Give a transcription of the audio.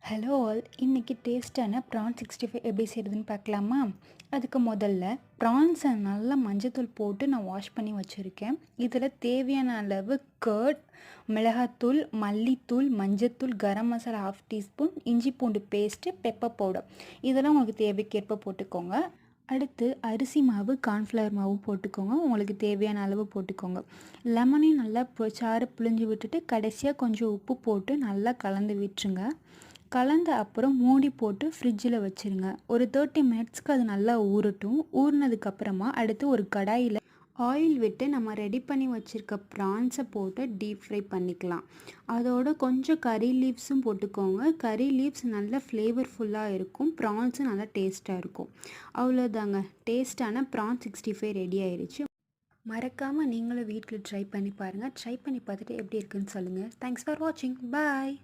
Hello all, இன்றைக்கி டேஸ்ட்டான PRAN 65 எப்படி செய்கிறதுன்னு பார்க்கலாமா? அதுக்கு முதல்ல ப்ரான்ஸை நல்லா மஞ்சத்தூள் போட்டு நான் வாஷ் பண்ணி வச்சுருக்கேன். இதில் தேவையான அளவு கர்ட், மிளகாத்தூள், மல்லித்தூள், மஞ்சத்தூள், கரம் மசாலா 1/2 டீஸ்பூன், இஞ்சி பூண்டு பேஸ்ட்டு, பெப்பர் பவுடர் இதெல்லாம் உங்களுக்கு தேவைக்கேற்ப போட்டுக்கோங்க. அடுத்து அரிசி மாவு, கார்ன்ஃப்ளவர் மாவு போட்டுக்கோங்க. உங்களுக்கு தேவையான அளவு போட்டுக்கோங்க. லெமனையும் நல்லா சாறு புழிஞ்சு விட்டுட்டு கடைசியாக கொஞ்சம் உப்பு போட்டு நல்லா கலந்து விட்டுருங்க. கலந்த அப்புறம் மூடி போட்டு ஃப்ரிட்ஜில் வச்சுருங்க. ஒரு 30 மினிட்ஸ்க்கு அது நல்லா ஊறட்டும். ஊறினதுக்கப்புறமா அடுத்து ஒரு கடாயில் ஆயில் விட்டு நம்ம ரெடி பண்ணி வச்சுருக்க ப்ரான்ஸை போட்டு டீப் ஃப்ரை பண்ணிக்கலாம். அதோட கொஞ்சம் கறி லீவ்ஸும் போட்டுக்கோங்க. கறி லீவ்ஸ் நல்ல ஃப்ளேவர்ஃபுல்லாக இருக்கும். ப்ரான்ஸும் நல்லா டேஸ்ட்டாக இருக்கும். அவ்வளோதாங்க, டேஸ்ட்டான ப்ரான் 65 ரெடி ஆயிடுச்சு. மறக்காமல் நீங்களும் வீட்டில் ட்ரை பண்ணி பாருங்கள். ட்ரை பண்ணி பார்த்துட்டு எப்படி இருக்குன்னு சொல்லுங்கள். தேங்க்ஸ் ஃபார் வாட்சிங். பாய்.